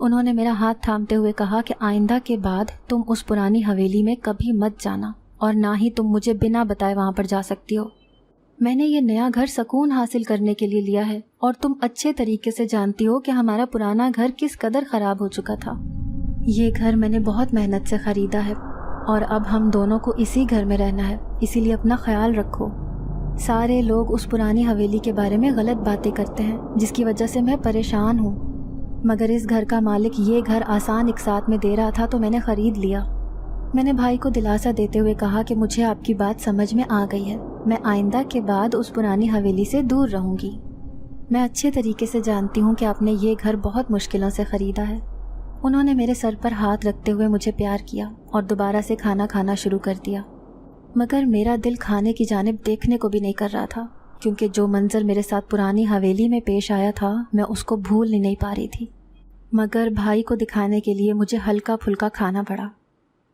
انہوں نے میرا ہاتھ تھامتے ہوئے کہا کہ آئندہ کے بعد تم اس پرانی حویلی میں کبھی مت جانا، اور نہ ہی تم مجھے بنا بتائے وہاں پر جا سکتی ہو۔ میں نے یہ نیا گھر سکون حاصل کرنے کے لیے لیا ہے، اور تم اچھے طریقے سے جانتی ہو کہ ہمارا پرانا گھر کس قدر خراب ہو چکا تھا۔ یہ گھر میں نے بہت محنت سے خریدا ہے، اور اب ہم دونوں کو اسی گھر میں رہنا ہے، اسی لیے اپنا خیال رکھو۔ سارے لوگ اس پرانی حویلی کے بارے میں غلط باتیں کرتے ہیں، جس کی وجہ سے میں پریشان ہوں، مگر اس گھر کا مالک یہ گھر آسان اقساط میں دے رہا تھا تو میں نے خرید لیا۔ میں نے بھائی کو دلاسا دیتے ہوئے کہا کہ مجھے آپ کی بات سمجھ میں آ گئی ہے، میں آئندہ کے بعد اس پرانی حویلی سے دور رہوں گی۔ میں اچھے طریقے سے جانتی ہوں کہ آپ نے یہ گھر بہت مشکلوں سے خریدا ہے۔ انہوں نے میرے سر پر ہاتھ رکھتے ہوئے مجھے پیار کیا اور دوبارہ سے کھانا کھانا شروع کر دیا، مگر میرا دل کھانے کی جانب دیکھنے کو بھی نہیں کر رہا تھا، کیونکہ جو منظر میرے ساتھ پرانی حویلی میں پیش آیا تھا میں اس کو بھول نہیں پا رہی تھی، مگر بھائی کو دکھانے کے لیے مجھے ہلکا پھلکا کھانا پڑا۔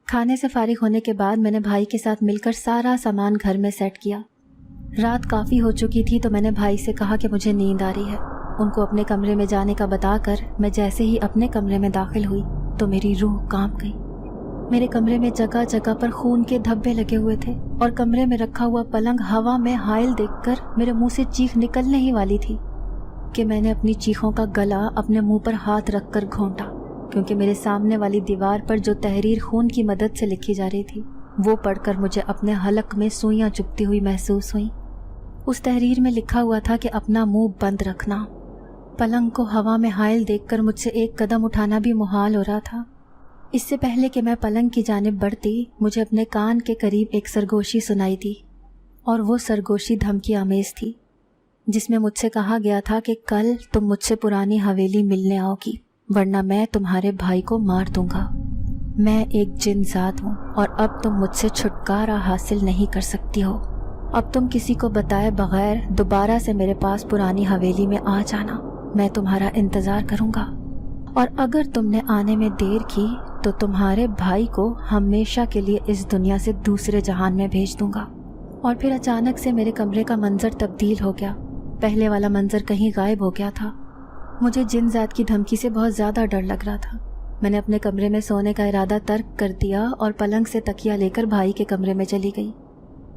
کھانے سے فارغ ہونے کے بعد میں نے بھائی کے ساتھ مل کر سارا سامان گھر میں سیٹ کیا۔ رات کافی ہو چکی تھی تو میں نے بھائی سے کہا کہ مجھے نیند آ رہی ہے۔ ان کو اپنے کمرے میں جانے کا بتا کر میں جیسے ہی اپنے کمرے میں داخل ہوئی تو میری روح کانپ گئی۔ میرے کمرے میں جگہ جگہ پر خون کے دھبے لگے ہوئے تھے، اور کمرے میں رکھا ہوا پلنگ ہوا میں حائل دیکھ کر میرے منہ سے چیخ نکلنے ہی والی تھی کہ میں نے اپنی چیخوں کا گلا اپنے منہ پر ہاتھ رکھ کر گھونٹا، کیونکہ میرے سامنے والی دیوار پر جو تحریر خون کی مدد سے لکھی جا رہی تھی وہ پڑھ کر مجھے اپنے حلق میں سوئیاں چبھتی ہوئی محسوس ہوئیں۔ اس تحریر میں لکھا ہوا تھا کہ اپنا منہ بند رکھنا۔ پلنگ کو ہوا میں حائل دیکھ کر مجھ سے ایک قدم اٹھانا بھی محال ہو رہا تھا۔ اس سے پہلے کہ میں پلنگ کی جانب بڑھتی، مجھے اپنے کان کے قریب ایک سرگوشی سنائی دی، اور وہ سرگوشی دھمکی آمیز تھی، جس میں مجھ سے کہا گیا تھا کہ کل تم مجھ سے پرانی حویلی ملنے آؤ گی، ورنہ میں تمہارے بھائی کو مار دوں گا۔ میں ایک جن ذات ہوں، اور اب تم مجھ سے چھٹکارا حاصل نہیں کر سکتی ہو۔ اب تم کسی کو بتائے بغیر دوبارہ سے میرے پاس پرانی حویلی میں آ جانا، میں تمہارا انتظار کروں گا، اور اگر تم نے آنے میں دیر کی تو تمہارے بھائی کو ہمیشہ کے لیے اس دنیا سے دوسرے جہان میں بھیج دوں گا۔ اور پھر اچانک سے میرے کمرے کا منظر تبدیل ہو گیا، پہلے والا منظر کہیں غائب ہو گیا تھا۔ مجھے جن ذات کی دھمکی سے بہت زیادہ ڈر لگ رہا تھا۔ میں نے اپنے کمرے میں سونے کا ارادہ ترک کر دیا اور پلنگ سے تکیہ لے کر بھائی کے کمرے میں چلی گئی۔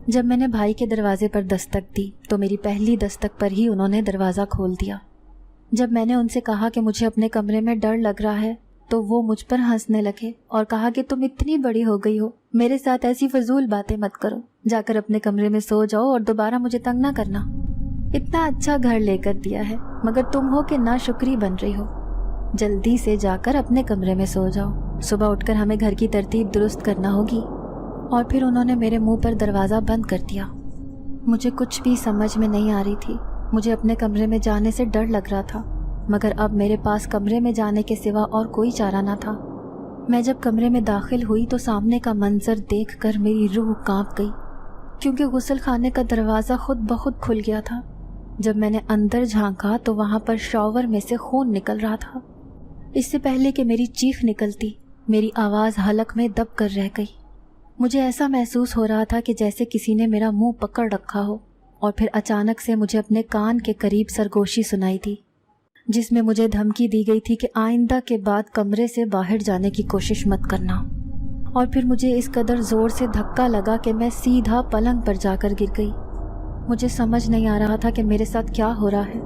جب میں نے بھائی کے دروازے پر دستک دی تو میری پہلی دستک پر ہی انہوں نے دروازہ کھول دیا۔ جب میں نے ان سے کہا کہ مجھے اپنے کمرے میں ڈر لگ رہا ہے تو وہ مجھ پر ہنسنے لگے اور کہا کہ تم اتنی بڑی ہو گئی ہو، میرے ساتھ ایسی فضول باتیں مت کرو، جا کر اپنے کمرے میں سو جاؤ اور دوبارہ مجھے تنگ نہ کرنا۔ اتنا اچھا گھر لے کر دیا ہے مگر تم ہو کہ ناشکری بن رہی ہو، جلدی سے جا کر اپنے کمرے میں سو جاؤ، صبح اٹھ کر ہمیں گھر کی ترتیب درست کرنا ہوگی۔ اور پھر انہوں نے میرے منہ پر دروازہ بند کر دیا۔ مجھے کچھ بھی سمجھ میں نہیں آ رہی تھی، مجھے اپنے کمرے میں جانے سے ڈر لگ رہا تھا، مگر اب میرے پاس کمرے میں جانے کے سوا اور کوئی چارہ نہ تھا۔ میں جب کمرے میں داخل ہوئی تو سامنے کا منظر دیکھ کر میری روح کانپ گئی، کیونکہ غسل خانے کا دروازہ خود بخود کھل گیا تھا۔ جب میں نے اندر جھانکا تو وہاں پر شاور میں سے خون نکل رہا تھا۔ اس سے پہلے کہ میری چیخ نکلتی، میری آواز حلق میں دب کر رہ گئی۔ مجھے ایسا محسوس ہو رہا تھا کہ جیسے کسی نے میرا منہ پکڑ رکھا ہو، اور پھر اچانک سے مجھے اپنے کان کے قریب سرگوشی سنائی تھی، جس میں مجھے دھمکی دی گئی تھی کہ آئندہ کے بعد کمرے سے باہر جانے کی کوشش مت کرنا۔ اور پھر مجھے اس قدر زور سے دھکا لگا کہ میں سیدھا پلنگ پر جا کر گر گئی۔ مجھے سمجھ نہیں آ رہا تھا کہ میرے ساتھ کیا ہو رہا ہے،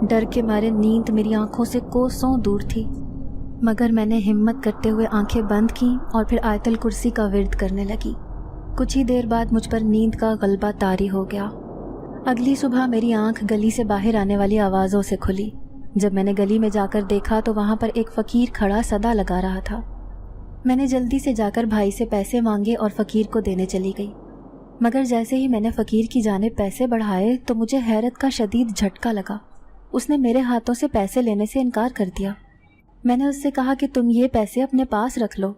ڈر کے مارے نیند میری آنکھوں سے کوسوں دور تھی، مگر میں نے ہمت کرتے ہوئے آنکھیں بند کیں اور پھر آیت الکرسی کا ورد کرنے لگی۔ کچھ ہی دیر بعد مجھ پر نیند کا غلبہ طاری ہو گیا۔ اگلی صبح میری آنکھ گلی سے باہر آنے والی آوازوں سے کھلی۔ جب میں نے گلی میں جا کر دیکھا تو وہاں پر ایک فقیر کھڑا صدا لگا رہا تھا۔ میں نے جلدی سے جا کر بھائی سے پیسے مانگے اور فقیر کو دینے چلی گئی، مگر جیسے ہی میں نے فقیر کی جانب پیسے بڑھائے تو مجھے حیرت کا شدید جھٹکا لگا۔ اس نے میرے ہاتھوں سے پیسے لینے سے انکار کر دیا۔ میں نے اس سے کہا کہ تم یہ پیسے اپنے پاس رکھ لو۔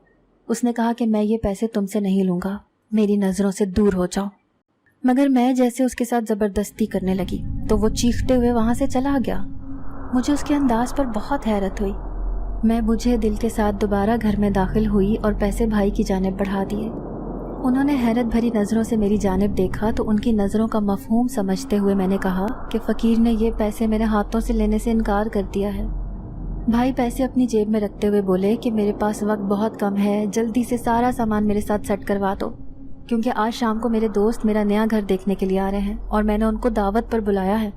اس نے کہا کہ میں یہ پیسے تم سے نہیں لوں گا، میری نظروں سے دور ہو جاؤ۔ مگر میں جیسے اس کے ساتھ زبردستی کرنے لگی تو وہ چیختے ہوئے وہاں سے چلا گیا۔ مجھے اس کے انداز پر بہت حیرت ہوئی۔ میں بجھے دل کے ساتھ دوبارہ گھر میں داخل ہوئی اور پیسے بھائی کی جانب بڑھا دیے۔ انہوں نے حیرت بھری نظروں سے میری جانب دیکھا تو ان کی نظروں کا مفہوم سمجھتے ہوئے میں نے کہا کہ فقیر نے یہ پیسے میرے ہاتھوں سے لینے سے انکار کر دیا ہے۔ بھائی پیسے اپنی جیب میں رکھتے ہوئے بولے کہ میرے پاس وقت بہت کم ہے، جلدی سے سارا سامان میرے ساتھ سیٹ کروا دو، کیونکہ آج شام کو میرے دوست میرا نیا گھر دیکھنے کے لیے آ رہے ہیں اور میں نے ان کو دعوت پر بلایا ہے،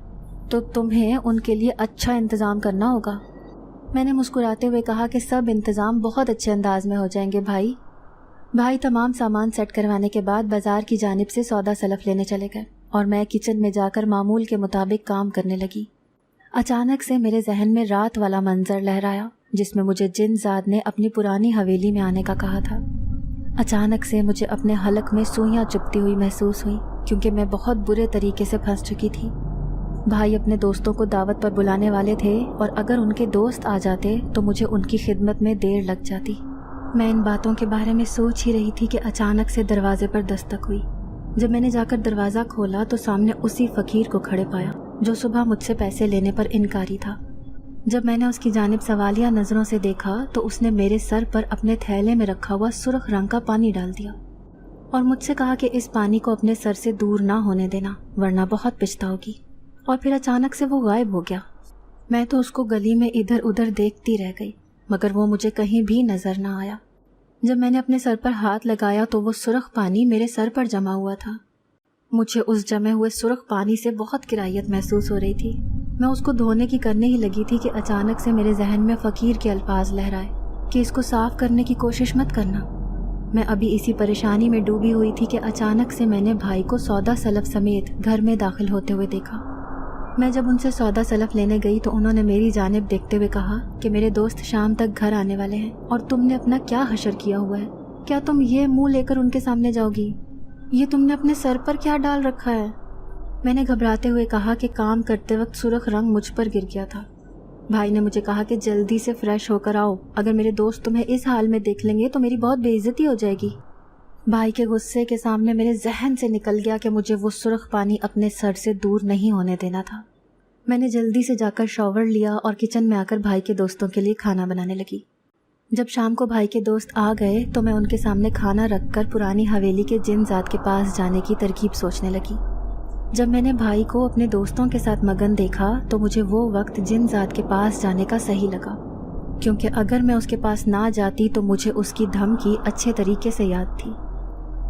تو تمہیں ان کے لیے اچھا انتظام کرنا ہوگا۔ میں نے مسکراتے ہوئے کہا کہ سب انتظام بہت اچھے انداز میں ہو جائیں گے بھائی۔ بھائی تمام سامان سیٹ کروانے کے بعد بازار کی جانب سے سودا سلف لینے چلے گئے اور میں کچن میں جا کر معمول کے مطابق کام کرنے لگی۔ اچانک سے میرے ذہن میں رات والا منظر لہرایا جس میں مجھے جن زاد نے اپنی پرانی حویلی میں آنے کا کہا تھا۔ اچانک سے مجھے اپنے حلق میں سوئیاں چبھتی ہوئی محسوس ہوئی کیونکہ میں بہت برے طریقے سے پھنس چکی تھی۔ بھائی اپنے دوستوں کو دعوت پر بلانے والے تھے اور اگر ان کے دوست آ جاتے تو مجھے ان کی خدمت میں دیر لگ جاتی۔ میں ان باتوں کے بارے میں سوچ ہی رہی تھی کہ اچانک سے دروازے پر دستک ہوئی۔ جب میں نے جا کر دروازہ کھولا تو سامنے اسی فقیر کو کھڑے پایا جو صبح مجھ سے پیسے لینے پر انکاری تھا۔ جب میں نے اس کی جانب سوالیہ نظروں سے دیکھا تو اس نے میرے سر پر اپنے تھیلے میں رکھا ہوا سرخ رنگ کا پانی ڈال دیا اور مجھ سے کہا کہ اس پانی کو اپنے سر سے دور نہ ہونے دینا ورنہ بہت پچھتاؤگی، اور پھر اچانک سے وہ غائب ہو گیا۔ میں تو اس کو گلی میں ادھر ادھر دیکھتی رہ گئی مگر وہ مجھے کہیں بھی نظر نہ آیا۔ جب میں نے اپنے سر پر ہاتھ لگایا تو وہ سرخ پانی میرے سر پر جمع ہوا تھا۔ مجھے اس جمے ہوئے سرخ پانی سے بہت کراہیت محسوس ہو رہی تھی۔ میں اس کو دھونے کی کرنے ہی لگی تھی کہ اچانک سے میرے ذہن میں فقیر کے الفاظ لہرائے کہ اس کو صاف کرنے کی کوشش مت کرنا۔ میں ابھی اسی پریشانی میں ڈوبی ہوئی تھی کہ اچانک سے میں نے بھائی کو سودا سلف سمیت گھر میں داخل ہوتے ہوئے دیکھا۔ میں جب ان سے سودا سلف لینے گئی تو انہوں نے میری جانب دیکھتے ہوئے کہا کہ میرے دوست شام تک گھر آنے والے ہیں اور تم نے اپنا کیا حشر کیا ہوا ہے؟ کیا تم یہ منہ لے کر ان کے سامنے جاؤ گی؟ یہ تم نے اپنے سر پر کیا ڈال رکھا ہے؟ میں نے گھبراتے ہوئے کہا کہ کام کرتے وقت سرخ رنگ مجھ پر گر گیا تھا۔ بھائی نے مجھے کہا کہ جلدی سے فریش ہو کر آؤ، اگر میرے دوست تمہیں اس حال میں دیکھ لیں گے تو میری بہت بے عزتی ہو جائے گی۔ بھائی کے غصے کے سامنے میرے ذہن سے نکل گیا کہ مجھے وہ سرخ پانی اپنے سر سے دور نہیں ہونے دینا تھا۔ میں نے جلدی سے جا کر شاور لیا اور کچن میں آ کر بھائی کے دوستوں کے لیے کھانا بنانے لگی۔ جب شام کو بھائی کے دوست آ گئے تو میں ان کے سامنے کھانا رکھ کر پرانی حویلی کے جن زاد کے پاس جانے کی ترکیب سوچنے لگی۔ جب میں نے بھائی کو اپنے دوستوں کے ساتھ مگن دیکھا تو مجھے وہ وقت جن زاد کے پاس جانے کا صحیح لگا، کیونکہ اگر میں اس کے پاس نہ جاتی تو مجھے اس کی دھمکی اچھے طریقے سے یاد تھی۔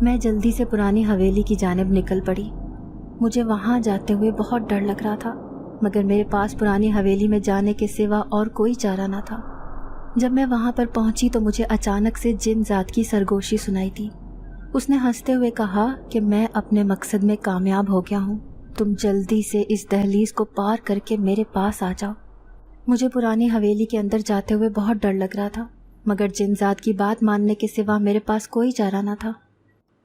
میں جلدی سے پرانی حویلی کی جانب نکل پڑی۔ مجھے وہاں جاتے ہوئے بہت ڈر لگ رہا تھا مگر میرے پاس پرانی حویلی میں جانے کے سوا اور کوئی چارہ نہ تھا۔ جب میں وہاں پر پہنچی تو مجھے اچانک سے جن زاد کی سرگوشی سنائی دی۔ اس نے ہنستے ہوئے کہا کہ میں اپنے مقصد میں کامیاب ہو گیا ہوں، تم جلدی سے اس دہلیز کو پار کر کے میرے پاس آ جاؤ۔ مجھے پرانی حویلی کے اندر جاتے ہوئے بہت ڈر لگ رہا تھا مگر جن زاد کی بات ماننے کے سوا میرے پاس کوئی چارہ نہ تھا۔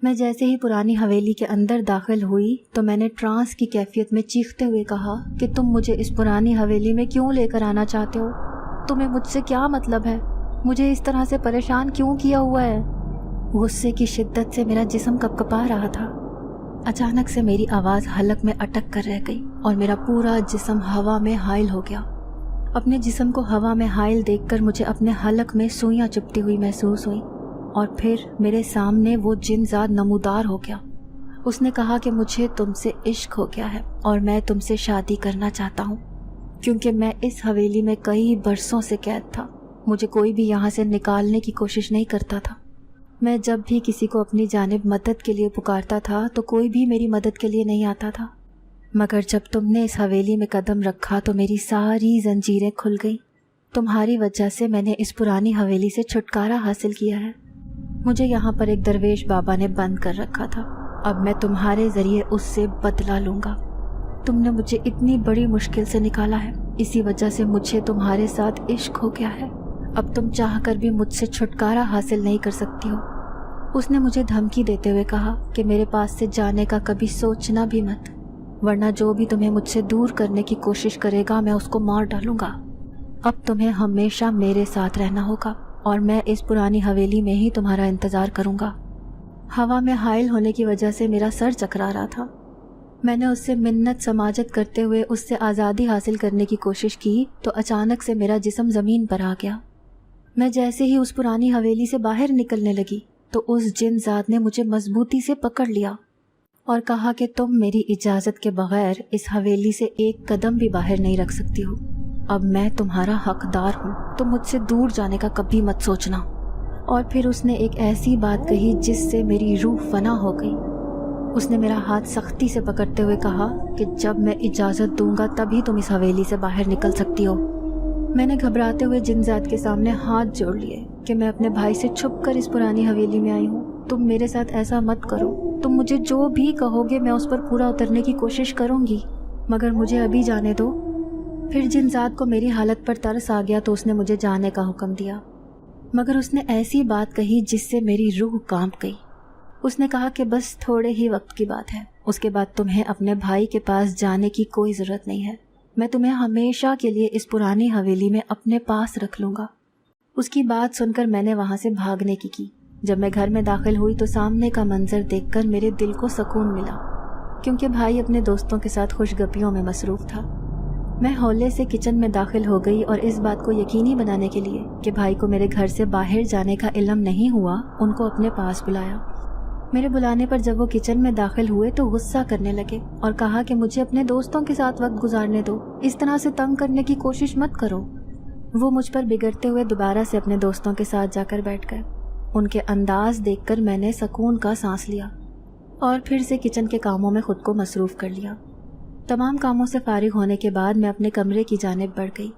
میں جیسے ہی پرانی حویلی کے اندر داخل ہوئی تو میں نے ٹرانس کی کیفیت میں چیختے ہوئے کہا کہ تم مجھے اس پرانی حویلی میں کیوں لے کر آنا چاہتے ہو؟ تمہیں مجھ سے کیا مطلب ہے؟ مجھے اس طرح سے پریشان کیوں کیا ہوا ہے؟ غصے کی شدت سے میرا جسم کپکپا رہا تھا۔ اچانک سے میری آواز حلق میں اٹک کر رہ گئی اور میرا پورا جسم ہوا میں حائل ہو گیا۔ اپنے جسم کو ہوا میں حائل دیکھ کر مجھے اپنے حلق میں سوئیاں چبھتی ہوئی محسوس ہوئیں اور پھر میرے سامنے وہ جن زاد نمودار ہو گیا۔ اس نے کہا کہ مجھے تم سے عشق ہو گیا ہے اور میں تم سے شادی کرنا چاہتا ہوں، کیونکہ میں اس حویلی میں کئی برسوں سے قید تھا، مجھے کوئی بھی یہاں سے نکالنے کی کوشش نہیں کرتا تھا۔ میں جب بھی کسی کو اپنی جانب مدد کے لیے پکارتا تھا تو کوئی بھی میری مدد کے لیے نہیں آتا تھا، مگر جب تم نے اس حویلی میں قدم رکھا تو میری ساری زنجیریں کھل گئیں۔ تمہاری وجہ سے میں نے اس پرانی حویلی سے چھٹکارا حاصل کیا ہے۔ مجھے یہاں پر ایک درویش بابا نے بند کر رکھا تھا، اب میں تمہارے ذریعے اس سے بدلہ لوں گا۔ تم نے مجھے اتنی بڑی مشکل سے نکالا ہے، اسی وجہ سے مجھے تمہارے ساتھ عشق ہو گیا ہے، اب تم چاہ کر بھی مجھ سے چھٹکارا حاصل نہیں کر سکتی ہو۔ اس نے مجھے دھمکی دیتے ہوئے کہا کہ میرے پاس سے جانے کا کبھی سوچنا بھی مت، ورنہ جو بھی تمہیں مجھ سے دور کرنے کی کوشش کرے گا میں اس کو مار ڈالوں گا۔ اب تمہیں ہمیشہ میرے ساتھ رہنا ہوگا اور میں اس پرانی حویلی میں ہی تمہارا انتظار کروں گا۔ ہوا میں حائل ہونے کی وجہ سے میرا سر چکرا رہا تھا۔ میں نے اس سے منت سماجت کرتے ہوئے اس سے آزادی حاصل کرنے کی کوشش کی تو اچانک سے میرا جسم زمین پر آ گیا۔ میں جیسے ہی اس پرانی حویلی سے باہر نکلنے لگی تو اس جن زاد نے مجھے مضبوطی سے پکڑ لیا اور کہا کہ تم میری اجازت کے بغیر اس حویلی سے ایک قدم بھی باہر نہیں رکھ سکتی ہو۔ اب میں تمہارا حقدار ہوں، تم مجھ سے دور جانے کا کبھی مت سوچنا۔ اور پھر اس نے ایک ایسی بات کہی جس سے میری روح فنا ہو گئی۔ اس نے میرا ہاتھ سختی سے پکڑتے ہوئے کہا کہ جب میں اجازت دوں گا تبھی تم اس حویلی سے باہر نکل سکتی ہو۔ میں نے گھبراتے ہوئے جنزاد کے سامنے ہاتھ جوڑ لیے کہ میں اپنے بھائی سے چھپ کر اس پرانی حویلی میں آئی ہوں، تم میرے ساتھ ایسا مت کرو، تم مجھے جو بھی کہو گے میں اس پر پورا اترنے کی کوشش کروں گی، مگر مجھے ابھی جانے دو۔ پھر جنزاد کو میری حالت پر ترس آ گیا تو اس نے مجھے جانے کا حکم دیا، مگر اس نے ایسی بات کہی جس سے میری روح کانپ گئی۔ اس نے کہا کہ بس تھوڑے ہی وقت کی بات ہے، اس کے بعد تمہیں اپنے بھائی کے پاس جانے کی کوئی ضرورت نہیں ہے، میں تمہیں ہمیشہ کے لیے اس پرانی حویلی میں اپنے پاس رکھ لوں گا۔ اس کی بات سن کر میں نے وہاں سے بھاگنے کی۔ جب میں گھر میں داخل ہوئی تو سامنے کا منظر دیکھ کر میرے دل کو سکون ملا، کیونکہ بھائی اپنے دوستوں کے ساتھ خوش گپیوں میں مصروف تھا۔ میں ہولے سے کچن میں داخل ہو گئی اور اس بات کو یقینی بنانے کے لیے کہ بھائی کو میرے گھر سے باہر جانے کا علم نہیں ہوا، ان کو اپنے پاس بلایا۔ میرے بلانے پر جب وہ کچن میں داخل ہوئے تو غصہ کرنے لگے اور کہا کہ مجھے اپنے دوستوں کے ساتھ وقت گزارنے دو، اس طرح سے تنگ کرنے کی کوشش مت کرو۔ وہ مجھ پر بگڑتے ہوئے دوبارہ سے اپنے دوستوں کے ساتھ جا کر بیٹھ گئے۔ ان کے انداز دیکھ کر میں نے سکون کا سانس لیا اور پھر سے کچن کے کاموں میں خود کو مصروف کر لیا۔ تمام کاموں سے فارغ ہونے کے بعد میں اپنے کمرے کی جانب بڑھ گئی۔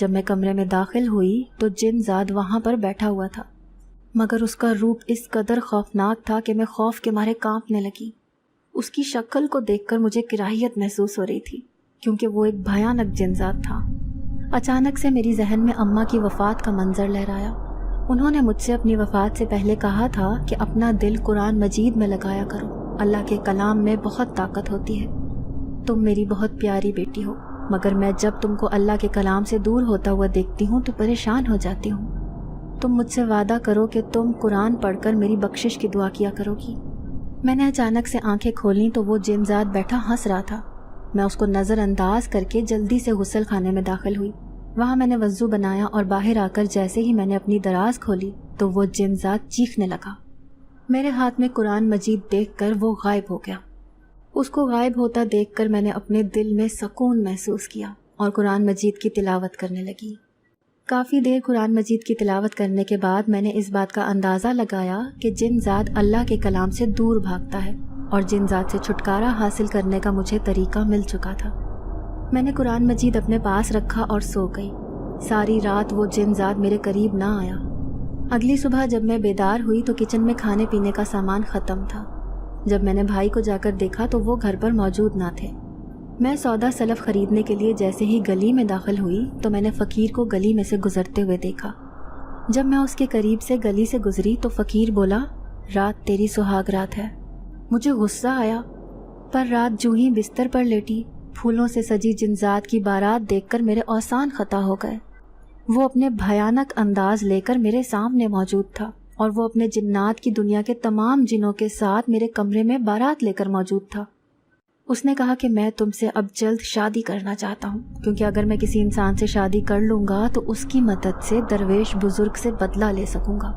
جب میں کمرے میں داخل ہوئی تو جنزاد وہاں پر بیٹھا ہوا تھا، مگر اس کا روپ اس قدر خوفناک تھا کہ میں خوف کے مارے کانپنے لگی۔ اس کی شکل کو دیکھ کر مجھے کراہیت محسوس ہو رہی تھی، کیونکہ وہ ایک بھیانک جنزاد تھا۔ اچانک سے میری ذہن میں اماں کی وفات کا منظر لہرایا۔ انہوں نے مجھ سے اپنی وفات سے پہلے کہا تھا کہ اپنا دل قرآن مجید میں لگایا کرو، اللہ کے کلام میں بہت طاقت ہوتی ہے۔ تم میری بہت پیاری بیٹی ہو، مگر میں جب تم کو اللہ کے کلام سے دور ہوتا ہوا دیکھتی ہوں تو پریشان ہو جاتی ہوں۔ تم مجھ سے وعدہ کرو کہ تم قرآن پڑھ کر میری بخشش کی دعا کیا کرو گی۔ میں نے اچانک سے آنکھیں کھولیں تو وہ جنزاد بیٹھا ہنس رہا تھا۔ میں اس کو نظر انداز کر کے جلدی سے غسل خانے میں داخل ہوئی۔ وہاں میں نے وضو بنایا اور باہر آ کر جیسے ہی میں نے اپنی دراز کھولی تو وہ جنزاد چیخنے لگا۔ میرے ہاتھ میں قرآن مجید دیکھ کر وہ غائب ہو گیا۔ اس کو غائب ہوتا دیکھ کر میں نے اپنے دل میں سکون محسوس کیا اور قرآن مجید کی تلاوت کرنے لگی۔ کافی دیر قرآن مجید کی تلاوت کرنے کے بعد میں نے اس بات کا اندازہ لگایا کہ جنزاد اللہ کے کلام سے دور بھاگتا ہے اور جنزاد سے چھٹکارا حاصل کرنے کا مجھے طریقہ مل چکا تھا۔ میں نے قرآن مجید اپنے پاس رکھا اور سو گئی۔ ساری رات وہ جنزاد میرے قریب نہ آیا۔ اگلی صبح جب میں بیدار ہوئی تو کچن میں کھانے پینے کا سامان ختم تھا۔ جب میں نے بھائی کو جا کر دیکھا تو وہ گھر پر موجود نہ تھے۔ میں سودا سلف خریدنے کے لیے جیسے ہی گلی میں داخل ہوئی تو میں نے فقیر کو گلی میں سے گزرتے ہوئے دیکھا۔ جب میں اس کے قریب سے گلی سے گزری تو فقیر بولا، رات تیری سہاگ رات ہے۔ مجھے غصہ آیا، پر رات جو ہی بستر پر لیٹی پھولوں سے سجی جنزاد کی بارات دیکھ کر میرے اوسان خطا ہو گئے۔ وہ اپنے بھیانک انداز لے کر میرے سامنے موجود تھا اور وہ اپنے جنات کی دنیا کے تمام جنوں کے ساتھ میرے کمرے میں بارات لے کر موجود تھا۔ اس نے کہا کہ میں تم سے اب جلد شادی کرنا چاہتا ہوں، کیونکہ اگر میں کسی انسان سے شادی کر لوں گا تو اس کی مدد سے درویش بزرگ سے بدلہ لے سکوں گا،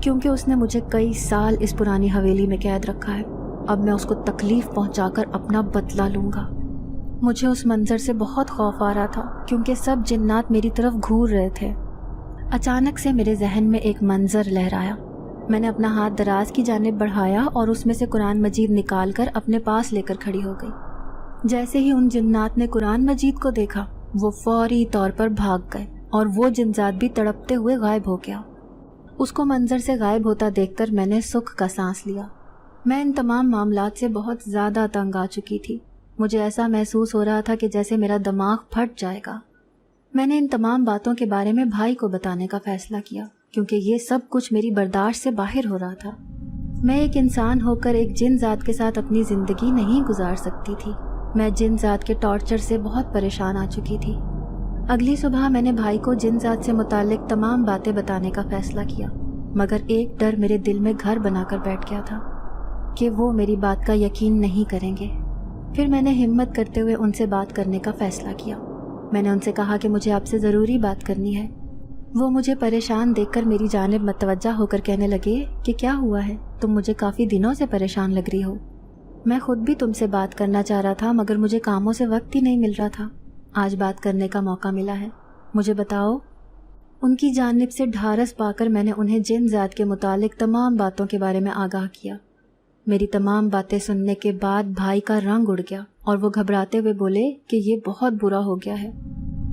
کیونکہ اس نے مجھے کئی سال اس پرانی حویلی میں قید رکھا ہے۔ اب میں اس کو تکلیف پہنچا کر اپنا بدلہ لوں گا۔ مجھے اس منظر سے بہت خوف آ رہا تھا، کیونکہ سب جنات میری طرف گھور رہے تھے۔ اچانک سے میرے ذہن میں ایک منظر لہرایا۔ میں نے اپنا ہاتھ دراز کی جانب بڑھایا اور اس میں سے قرآن مجید نکال کر اپنے پاس لے کر کھڑی ہو گئی۔ جیسے ہی ان جنات نے قرآن مجید کو دیکھا وہ فوری طور پر بھاگ گئے اور وہ جنزاد بھی تڑپتے ہوئے غائب ہو گیا۔ اس کو منظر سے غائب ہوتا دیکھ کر میں نے سکھ کا سانس لیا۔ میں ان تمام معاملات سے بہت زیادہ تنگ آ چکی تھی۔ مجھے ایسا محسوس ہو رہا تھا کہ جیسے میرا دماغ پھٹ جائے گا۔ میں نے ان تمام باتوں کے بارے میں بھائی کو بتانے کا فیصلہ کیا، کیونکہ یہ سب کچھ میری برداشت سے باہر ہو رہا تھا۔ میں ایک انسان ہو کر ایک جن ذات کے ساتھ اپنی زندگی نہیں گزار سکتی تھی۔ میں جن ذات کے ٹارچر سے بہت پریشان آ چکی تھی۔ اگلی صبح میں نے بھائی کو جن ذات سے متعلق تمام باتیں بتانے کا فیصلہ کیا، مگر ایک ڈر میرے دل میں گھر بنا کر بیٹھ گیا تھا کہ وہ میری بات کا یقین نہیں کریں گے۔ پھر میں نے ہمت کرتے ہوئے ان سے بات کرنے کا فیصلہ کیا۔ میں نے ان سے کہا کہ مجھے آپ سے ضروری بات کرنی ہے۔ وہ مجھے پریشان دیکھ کر میری جانب متوجہ ہو کر کہنے لگے کہ کیا ہوا ہے، تم مجھے کافی دنوں سے پریشان لگ رہی ہو۔ میں خود بھی تم سے بات کرنا چاہ رہا تھا، مگر مجھے کاموں سے وقت ہی نہیں مل رہا تھا۔ آج بات کرنے کا موقع ملا ہے، مجھے بتاؤ۔ ان کی جانب سے ڈھارس پا کر میں نے انہیں جن ذات کے متعلق تمام باتوں کے بارے میں آگاہ کیا۔ میری تمام باتیں سننے کے بعد بھائی کا رنگ اڑ گیا اور وہ گھبراتے ہوئے بولے کہ یہ بہت برا ہو گیا ہے،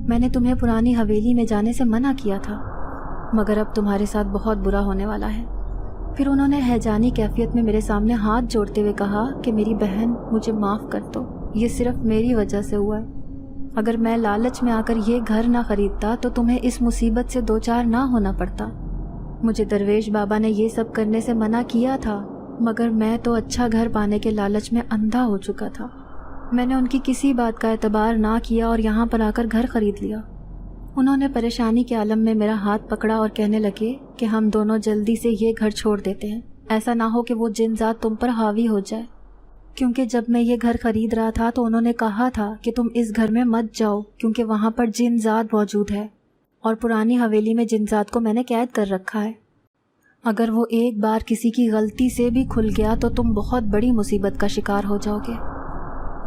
میں نے تمہیں پرانی حویلی میں جانے سے منع کیا تھا، مگر اب تمہارے ساتھ بہت برا ہونے والا ہے۔ پھر انہوں نے ہیجانی کیفیت میں میرے سامنے ہاتھ جوڑتے ہوئے کہا کہ میری بہن، مجھے معاف کر دو، یہ صرف میری وجہ سے ہوا ہے۔ اگر میں لالچ میں آ کر یہ گھر نہ خریدتا تو تمہیں اس مصیبت سے دوچار نہ ہونا پڑتا۔ مجھے درویش بابا نے یہ سب کرنے سے منع کیا تھا، مگر میں تو اچھا گھر پانے کے لالچ میں اندھا ہو چکا تھا۔ میں نے ان کی کسی بات کا اعتبار نہ کیا اور یہاں پر آ کر گھر خرید لیا۔ انہوں نے پریشانی کے عالم میں میرا ہاتھ پکڑا اور کہنے لگے کہ ہم دونوں جلدی سے یہ گھر چھوڑ دیتے ہیں، ایسا نہ ہو کہ وہ جن ذات تم پر حاوی ہو جائے، کیونکہ جب میں یہ گھر خرید رہا تھا تو انہوں نے کہا تھا کہ تم اس گھر میں مت جاؤ کیونکہ وہاں پر جن ذات موجود ہے اور پرانی حویلی میں جن ذات کو میں نے قید کر رکھا ہے۔ اگر وہ ایک بار کسی کی غلطی سے بھی کھل گیا تو تم بہت بڑی مصیبت کا شکار ہو جاؤ گے۔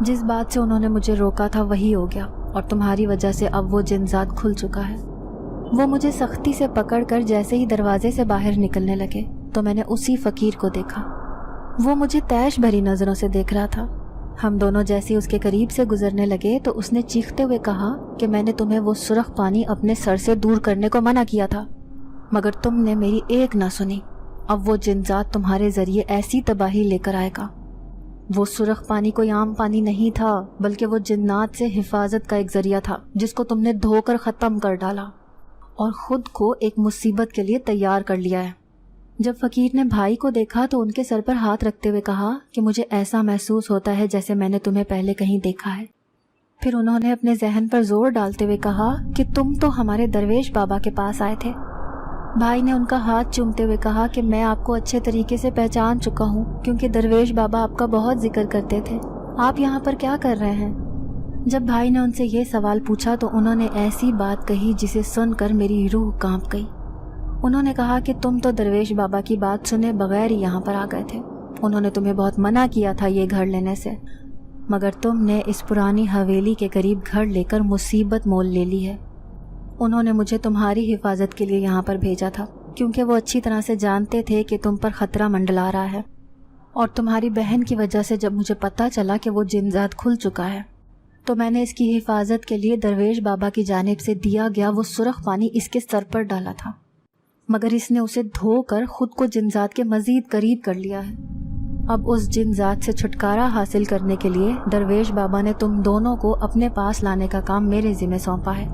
جس بات سے انہوں نے مجھے روکا تھا وہی ہو گیا اور تمہاری وجہ سے اب وہ جن ذات کھل چکا ہے۔ وہ مجھے سختی سے پکڑ کر جیسے ہی دروازے سے باہر نکلنے لگے تو میں نے اسی فقیر کو دیکھا۔ وہ مجھے تیش بھری نظروں سے دیکھ رہا تھا۔ ہم دونوں جیسے اس کے قریب سے گزرنے لگے تو اس نے چیختے ہوئے کہا کہ میں نے تمہیں وہ سرخ پانی اپنے سر سے دور کرنے کو منع کیا تھا، مگر تم نے میری ایک نہ سنی۔ اب وہ جن ذات تمہارے ذریعے ایسی تباہی لے کر آئے گا۔ وہ سرخ پانی کوئی عام پانی نہیں تھا، بلکہ وہ جنات سے حفاظت کا ایک ذریعہ تھا جس کو تم نے دھو کر ختم کر ڈالا اور خود کو ایک مصیبت کے لیے تیار کر لیا ہے۔ جب فقیر نے بھائی کو دیکھا تو ان کے سر پر ہاتھ رکھتے ہوئے کہا کہ مجھے ایسا محسوس ہوتا ہے جیسے میں نے تمہیں پہلے کہیں دیکھا ہے۔ پھر انہوں نے اپنے ذہن پر زور ڈالتے ہوئے کہا کہ تم تو ہمارے درویش بابا کے پاس آئے تھے۔ بھائی نے ان کا ہاتھ چومتے ہوئے کہا کہ میں آپ کو اچھے طریقے سے پہچان چکا ہوں کیونکہ درویش بابا آپ کا بہت ذکر کرتے تھے۔ آپ یہاں پر کیا کر رہے ہیں؟ جب بھائی نے ان سے یہ سوال پوچھا تو انہوں نے ایسی بات کہی جسے سن کر میری روح کانپ گئی۔ انہوں نے کہا کہ تم تو درویش بابا کی بات سنے بغیر ہی یہاں پر آ گئے تھے۔ انہوں نے تمہیں بہت منع کیا تھا یہ گھر لینے سے، مگر تم نے اس پرانی حویلی کے قریب گھر لے کر مصیبت مول لے لی ہے۔ انہوں نے مجھے تمہاری حفاظت کے لیے یہاں پر بھیجا تھا کیونکہ وہ اچھی طرح سے جانتے تھے کہ تم پر خطرہ منڈلا رہا ہے، اور تمہاری بہن کی وجہ سے جب مجھے پتہ چلا کہ وہ جن ذات کھل چکا ہے تو میں نے اس کی حفاظت کے لیے درویش بابا کی جانب سے دیا گیا وہ سرخ پانی اس کے سر پر ڈالا تھا، مگر اس نے اسے دھو کر خود کو جن ذات کے مزید قریب کر لیا ہے۔ اب اس جن ذات سے چھٹکارا حاصل کرنے کے لیے درویش بابا نے تم دونوں کو اپنے پاس لانے کا کام میرے ذمہ سونپا ہے۔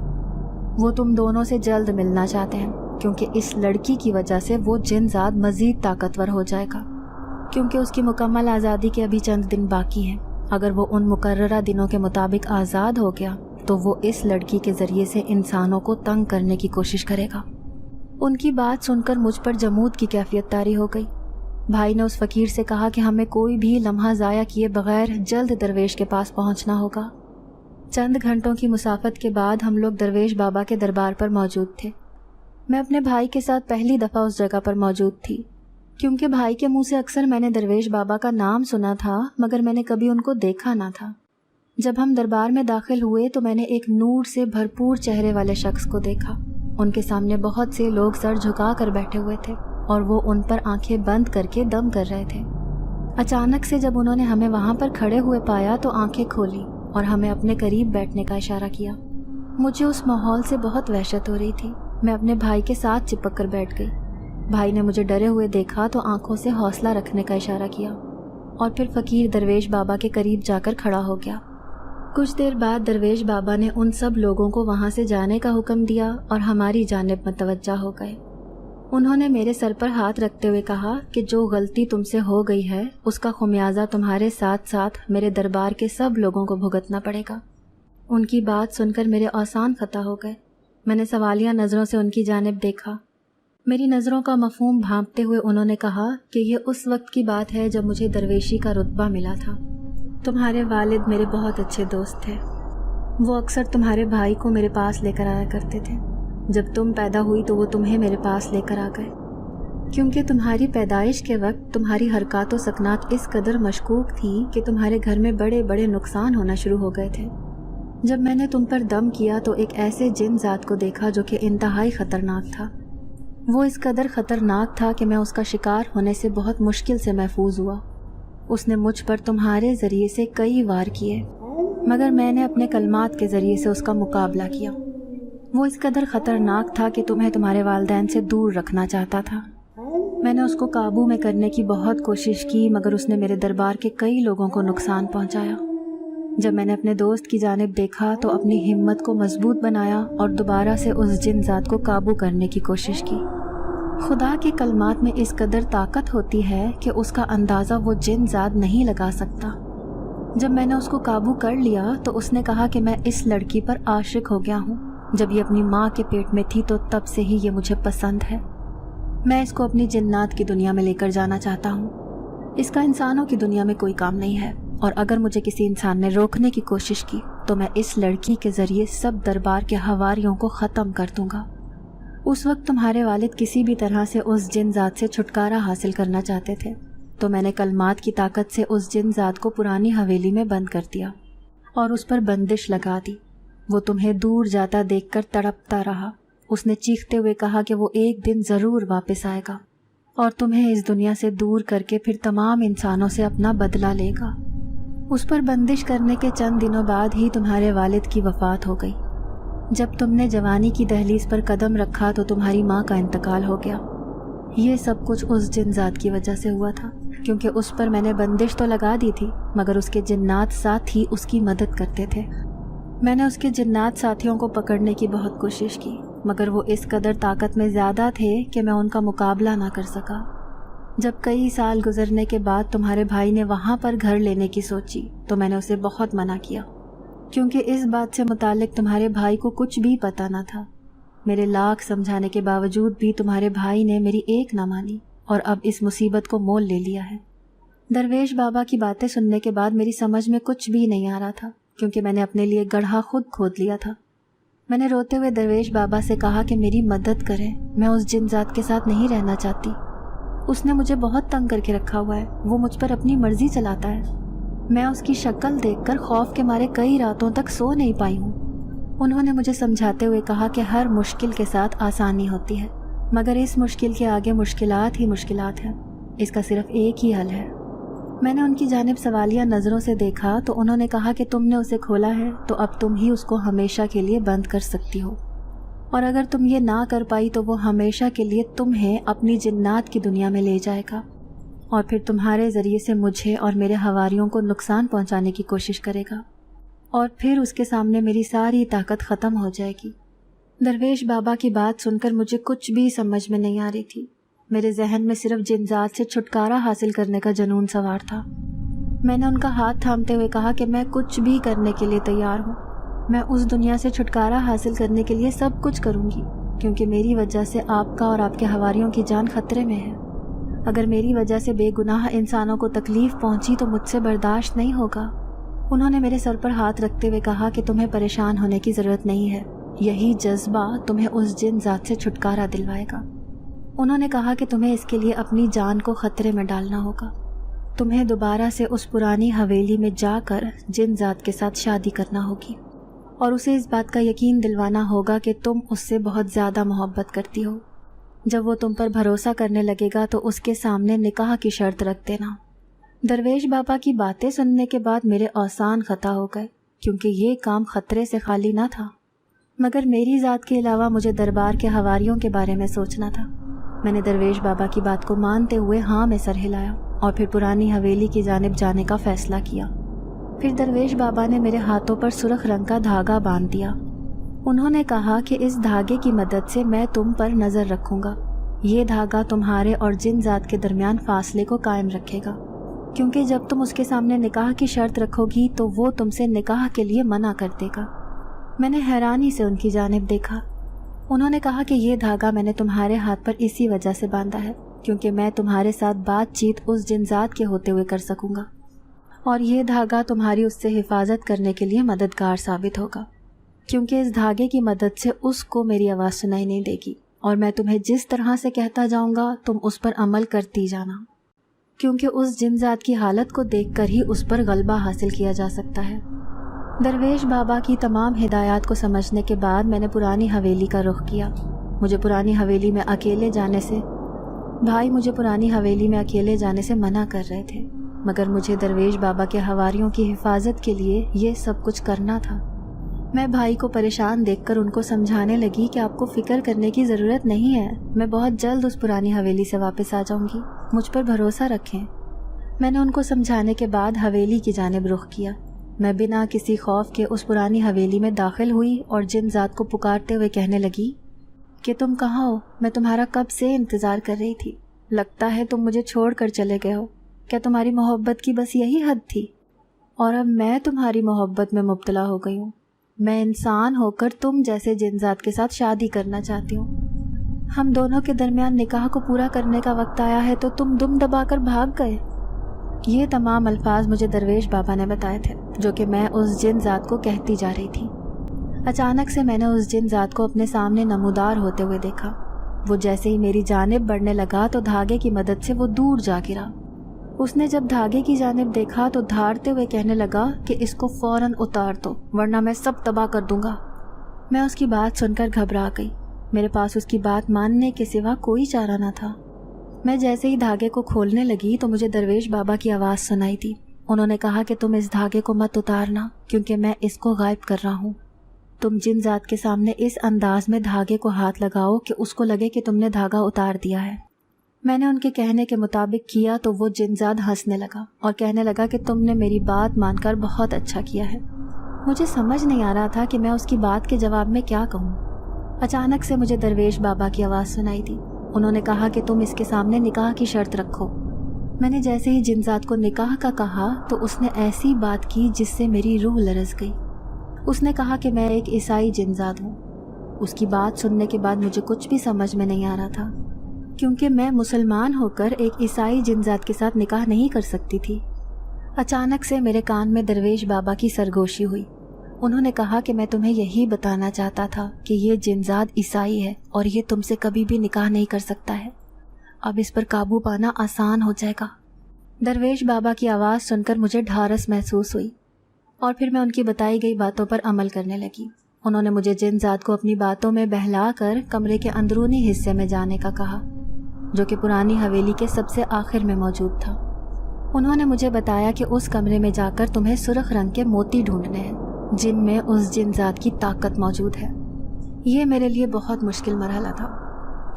وہ تم دونوں سے جلد ملنا چاہتے ہیں کیونکہ اس لڑکی کی وجہ سے وہ جن ذات مزید طاقتور ہو جائے گا، کیونکہ اس کی مکمل آزادی کے ابھی چند دن باقی ہیں۔ اگر وہ ان مقررہ دنوں کے مطابق آزاد ہو گیا تو وہ اس لڑکی کے ذریعے سے انسانوں کو تنگ کرنے کی کوشش کرے گا۔ ان کی بات سن کر مجھ پر جمود کی کیفیت طاری ہو گئی۔ بھائی نے اس فقیر سے کہا کہ ہمیں کوئی بھی لمحہ ضائع کیے بغیر جلد درویش کے پاس پہنچنا ہوگا۔ چند گھنٹوں کی مسافت کے بعد ہم لوگ درویش بابا کے دربار پر موجود تھے۔ میں اپنے بھائی کے ساتھ پہلی دفعہ اس جگہ پر موجود تھی، کیونکہ بھائی کے منہ سے اکثر میں نے درویش بابا کا نام سنا تھا مگر میں نے کبھی ان کو دیکھا نہ تھا۔ جب ہم دربار میں داخل ہوئے تو میں نے ایک نور سے بھرپور چہرے والے شخص کو دیکھا۔ ان کے سامنے بہت سے لوگ سر جھکا کر بیٹھے ہوئے تھے اور وہ ان پر آنکھیں بند کر کے دم کر رہے تھے۔ اچانک سے جب انہوں نے ہمیں وہاں پر کھڑے ہوئے پایا تو آنکھیں کھولی اور ہمیں اپنے قریب بیٹھنے کا اشارہ کیا۔ مجھے اس ماحول سے بہت وحشت ہو رہی تھی۔ میں اپنے بھائی کے ساتھ چپک کر بیٹھ گئی۔ بھائی نے مجھے ڈرے ہوئے دیکھا تو آنکھوں سے حوصلہ رکھنے کا اشارہ کیا اور پھر فقیر درویش بابا کے قریب جا کر کھڑا ہو گیا۔ کچھ دیر بعد درویش بابا نے ان سب لوگوں کو وہاں سے جانے کا حکم دیا اور ہماری جانب متوجہ ہو گئے۔ انہوں نے میرے سر پر ہاتھ رکھتے ہوئے کہا کہ جو غلطی تم سے ہو گئی ہے اس کا خمیازہ تمہارے ساتھ ساتھ میرے دربار کے سب لوگوں کو بھگتنا پڑے گا۔ ان کی بات سن کر میرے اوسان فتح ہو گئے۔ میں نے سوالیہ نظروں سے ان کی جانب دیکھا۔ میری نظروں کا مفہوم بھانپتے ہوئے انہوں نے کہا کہ یہ اس وقت کی بات ہے جب مجھے درویشی کا رتبہ ملا تھا۔ تمہارے والد میرے بہت اچھے دوست تھے۔ وہ اکثر تمہارے بھائی کو میرے پاس لے کر آیا کرتے تھے۔ جب تم پیدا ہوئی تو وہ تمہیں میرے پاس لے کر آ گئے، کیونکہ تمہاری پیدائش کے وقت تمہاری حرکات و سکنات اس قدر مشکوک تھی کہ تمہارے گھر میں بڑے بڑے نقصان ہونا شروع ہو گئے تھے۔ جب میں نے تم پر دم کیا تو ایک ایسے جن ذات کو دیکھا جو کہ انتہائی خطرناک تھا۔ وہ اس قدر خطرناک تھا کہ میں اس کا شکار ہونے سے بہت مشکل سے محفوظ ہوا۔ اس نے مجھ پر تمہارے ذریعے سے کئی وار کیے، مگر میں نے اپنے کلمات کے ذریعے سے اس کا مقابلہ کیا۔ وہ اس قدر خطرناک تھا کہ تمہیں تمہارے والدین سے دور رکھنا چاہتا تھا۔ میں نے اس کو قابو میں کرنے کی بہت کوشش کی، مگر اس نے میرے دربار کے کئی لوگوں کو نقصان پہنچایا۔ جب میں نے اپنے دوست کی جانب دیکھا تو اپنی ہمت کو مضبوط بنایا اور دوبارہ سے اس جن ذات کو قابو کرنے کی کوشش کی۔ خدا کے کلمات میں اس قدر طاقت ہوتی ہے کہ اس کا اندازہ وہ جن ذات نہیں لگا سکتا۔ جب میں نے اس کو قابو کر لیا تو اس نے کہا کہ میں اس لڑکی پر عاشق ہو گیا ہوں۔ جب یہ اپنی ماں کے پیٹ میں تھی تو تب سے ہی یہ مجھے پسند ہے۔ میں اس کو اپنی جنات کی دنیا میں لے کر جانا چاہتا ہوں۔ اس کا انسانوں کی دنیا میں کوئی کام نہیں ہے، اور اگر مجھے کسی انسان نے روکنے کی کوشش کی تو میں اس لڑکی کے ذریعے سب دربار کے حواریوں کو ختم کر دوں گا۔ اس وقت تمہارے والد کسی بھی طرح سے اس جن ذات سے چھٹکارا حاصل کرنا چاہتے تھے، تو میں نے کلمات کی طاقت سے اس جن ذات کو پرانی حویلی میں بند کر دیا اور اس پر بندش لگا دی۔ وہ تمہیں دور جاتا دیکھ کر تڑپتا رہا۔ اس نے چیختے ہوئے کہا کہ وہ ایک دن ضرور واپس آئے گا اور تمہیں اس دنیا سے دور کر کے پھر تمام انسانوں سے اپنا بدلہ لے گا۔ اس پر بندش کرنے کے چند دنوں بعد ہی تمہارے والد کی وفات ہو گئی۔ جب تم نے جوانی کی دہلیز پر قدم رکھا تو تمہاری ماں کا انتقال ہو گیا۔ یہ سب کچھ اس جن ذات کی وجہ سے ہوا تھا، کیونکہ اس پر میں نے بندش تو لگا دی تھی، مگر اس کے جنات ساتھ ہی اس کی مدد کرتے تھے۔ میں نے اس کے جنات ساتھیوں کو پکڑنے کی بہت کوشش کی، مگر وہ اس قدر طاقت میں زیادہ تھے کہ میں ان کا مقابلہ نہ کر سکا۔ جب کئی سال گزرنے کے بعد تمہارے بھائی نے وہاں پر گھر لینے کی سوچی تو میں نے اسے بہت منع کیا، کیونکہ اس بات سے متعلق تمہارے بھائی کو کچھ بھی پتہ نہ تھا۔ میرے لاکھ سمجھانے کے باوجود بھی تمہارے بھائی نے میری ایک نہ مانی اور اب اس مصیبت کو مول لے لیا ہے۔ درویش بابا کی باتیں سننے کے بعد میری سمجھ میں کچھ بھی نہیں آ رہا تھا، کیونکہ میں نے اپنے لیے گڑھا خود کھود لیا تھا۔ میں نے روتے ہوئے درویش بابا سے کہا کہ میری مدد کریں، میں اس جن ذات کے ساتھ نہیں رہنا چاہتی۔ اس نے مجھے بہت تنگ کر کے رکھا ہوا ہے، وہ مجھ پر اپنی مرضی چلاتا ہے۔ میں اس کی شکل دیکھ کر خوف کے مارے کئی راتوں تک سو نہیں پائی ہوں۔ انہوں نے مجھے سمجھاتے ہوئے کہا کہ ہر مشکل کے ساتھ آسانی ہوتی ہے، مگر اس مشکل کے آگے مشکلات ہی مشکلات ہیں، اس کا صرف ایک ہی حل ہے۔ میں نے ان کی جانب سوالیہ نظروں سے دیکھا تو انہوں نے کہا کہ تم نے اسے کھولا ہے تو اب تم ہی اس کو ہمیشہ کے لیے بند کر سکتی ہو، اور اگر تم یہ نہ کر پائی تو وہ ہمیشہ کے لیے تمہیں اپنی جنات کی دنیا میں لے جائے گا، اور پھر تمہارے ذریعے سے مجھے اور میرے حواریوں کو نقصان پہنچانے کی کوشش کرے گا، اور پھر اس کے سامنے میری ساری طاقت ختم ہو جائے گی۔ درویش بابا کی بات سن کر مجھے کچھ بھی سمجھ میں نہیں آ رہی تھی۔ میرے ذہن میں صرف جن ذات سے چھٹکارا حاصل کرنے کا جنون سوار تھا۔ میں نے ان کا ہاتھ تھامتے ہوئے کہا کہ میں کچھ بھی کرنے کے لیے تیار ہوں، میں اس دنیا سے چھٹکارا حاصل کرنے کے لیے سب کچھ کروں گی، کیونکہ میری وجہ سے آپ کا اور آپ کے حواریوں کی جان خطرے میں ہے۔ اگر میری وجہ سے بے گناہ انسانوں کو تکلیف پہنچی تو مجھ سے برداشت نہیں ہوگا۔ انہوں نے میرے سر پر ہاتھ رکھتے ہوئے کہا کہ تمہیں پریشان ہونے کی ضرورت نہیں ہے، یہی جذبہ تمہیں اس جن ذات سے چھٹکارا دلوائے گا۔ انہوں نے کہا کہ تمہیں اس کے لیے اپنی جان کو خطرے میں ڈالنا ہوگا، تمہیں دوبارہ سے اس پرانی حویلی میں جا کر جن ذات کے ساتھ شادی کرنا ہوگی، اور اسے اس بات کا یقین دلوانا ہوگا کہ تم اس سے بہت زیادہ محبت کرتی ہو۔ جب وہ تم پر بھروسہ کرنے لگے گا تو اس کے سامنے نکاح کی شرط رکھ دینا۔ درویش بابا کی باتیں سننے کے بعد میرے اوسان خطا ہو گئے، کیونکہ یہ کام خطرے سے خالی نہ تھا، مگر میری ذات کے علاوہ مجھے دربار کے حواریوں کے بارے میں سوچنا تھا۔ میں نے درویش بابا کی بات کو مانتے ہوئے ہاں میں سر ہلایا اور پھر پرانی حویلی کی جانب جانے کا فیصلہ کیا۔ پھر درویش بابا نے میرے ہاتھوں پر سرخ رنگ کا دھاگا باندھ دیا۔ انہوں نے کہا کہ اس دھاگے کی مدد سے میں تم پر نظر رکھوں گا۔ یہ دھاگا تمہارے اور جن ذات کے درمیان فاصلے کو قائم رکھے گا، کیونکہ جب تم اس کے سامنے نکاح کی شرط رکھو گی تو وہ تم سے نکاح کے لیے منع کر دے گا۔ میں نے حیرانی سے ان کی جانب دیکھا۔ انہوں نے کہا کہ یہ دھاگا میں نے تمہارے ہاتھ پر اسی وجہ سے باندھا ہے کیونکہ میں تمہارے ساتھ بات چیت اس جن ذات کے ہوتے ہوئے کر سکوں گا، اور یہ دھاگا تمہاری اس سے حفاظت کرنے کے لیے مددگار ثابت ہوگا، کیونکہ اس دھاگے کی مدد سے اس کو میری آواز سنائی نہیں دے گی، اور میں تمہیں جس طرح سے کہتا جاؤں گا تم اس پر عمل کرتی جانا، کیونکہ اس جن ذات کی حالت کو دیکھ کر ہی اس پر غلبہ حاصل کیا جا سکتا ہے۔ درویش بابا کی تمام ہدایات کو سمجھنے کے بعد میں نے پرانی حویلی کا رخ کیا۔ مجھے پرانی حویلی میں اکیلے جانے سے منع کر رہے تھے، مگر مجھے درویش بابا کے حواریوں کی حفاظت کے لیے یہ سب کچھ کرنا تھا۔ میں بھائی کو پریشان دیکھ کر ان کو سمجھانے لگی کہ آپ کو فکر کرنے کی ضرورت نہیں ہے، میں بہت جلد اس پرانی حویلی سے واپس آ جاؤں گی، مجھ پر بھروسہ رکھیں۔ میں نے ان کو سمجھانے کے بعد حویلی کی جانب رخ کیا۔ میں بنا کسی خوف کے اس پرانی حویلی میں داخل ہوئی اور جن ذات کو پکارتے ہوئے کہنے لگی کہ تم کہاں ہو؟ میں تمہارا کب سے انتظار کر رہی تھی۔ لگتا ہے تم مجھے چھوڑ کر چلے گئے ہو۔ کیا تمہاری محبت کی بس یہی حد تھی؟ اور اب میں تمہاری محبت میں مبتلا ہو گئی ہوں۔ میں انسان ہو کر تم جیسے جن ذات کے ساتھ شادی کرنا چاہتی ہوں۔ ہم دونوں کے درمیان نکاح کو پورا کرنے کا وقت آیا ہے تو تم دم دبا کر بھاگ گئے۔ یہ تمام الفاظ مجھے درویش بابا نے بتائے تھے، جو کہ میں اس جن ذات کو کہتی جا رہی تھی۔ اچانک سے میں نے اس جن ذات کو اپنے سامنے نمودار ہوتے ہوئے دیکھا۔ وہ جیسے ہی میری جانب بڑھنے لگا تو دھاگے کی مدد سے وہ دور جا گرا۔ اس نے جب دھاگے کی جانب دیکھا تو دھاڑتے ہوئے کہنے لگا کہ اس کو فوراً اتار دو ورنہ میں سب تباہ کر دوں گا۔ میں اس کی بات سن کر گھبرا گئی۔ میرے پاس اس کی بات ماننے کے سوا کوئی چارہ نہ تھا۔ میں جیسے ہی دھاگے کو کھولنے لگی تو مجھے درویش بابا کی آواز سنائی دی۔ انہوں نے کہا کہ تم اس دھاگے کو مت اتارنا کیونکہ میں اس کو غائب کر رہا ہوں۔ تم جن ذات کے سامنے اس انداز میں دھاگے کو ہاتھ لگاؤ کہ اس کو لگے کہ تم نے دھاگا اتار دیا ہے۔ میں نے ان کے کہنے کے مطابق کیا تو وہ جن ذات ہنسنے لگا اور کہنے لگا کہ تم نے میری بات مان کر بہت اچھا کیا ہے۔ مجھے سمجھ نہیں آ رہا تھا کہ میں اس کی بات کے جواب میں کیا کہوں۔ اچانک سے مجھے درویش بابا کی آواز سنائی دی۔ انہوں نے کہا کہ تم اس کے سامنے نکاح کی شرط رکھو۔ میں نے جیسے ہی جن ذات کو نکاح کا کہا تو اس نے ایسی بات کی جس سے میری روح لرز گئی۔ اس نے کہا کہ میں ایک عیسائی جن ذات ہوں۔ اس کی بات سننے کے بعد مجھے کچھ بھی سمجھ میں نہیں آ رہا تھا، کیونکہ میں مسلمان ہو کر ایک عیسائی جن ذات کے ساتھ نکاح نہیں کر سکتی تھی۔ اچانک سے میرے کان میں درویش بابا کی سرگوشی ہوئی۔ انہوں نے کہا کہ میں تمہیں یہی بتانا چاہتا تھا کہ یہ جن ذات عیسائی ہے اور یہ تم سے کبھی بھی نکاح نہیں کر سکتا ہے۔ اب اس پر قابو پانا آسان ہو جائے گا۔ درویش بابا کی آواز سن کر مجھے ڈھارس محسوس ہوئی اور پھر میں ان کی بتائی گئی باتوں پر عمل کرنے لگی۔ انہوں نے مجھے جن ذات کو اپنی باتوں میں بہلا کر کمرے کے اندرونی حصے میں جانے کا کہا، جو کہ پرانی حویلی کے سب سے آخر میں موجود تھا۔ انہوں نے مجھے بتایا کہ اس کمرے میں جا کر تمہیں سرخ رنگ کے موتی ڈھونڈنے ہیں جن میں اس جن ذات کی طاقت موجود ہے۔ یہ میرے لیے بہت مشکل مرحلہ تھا،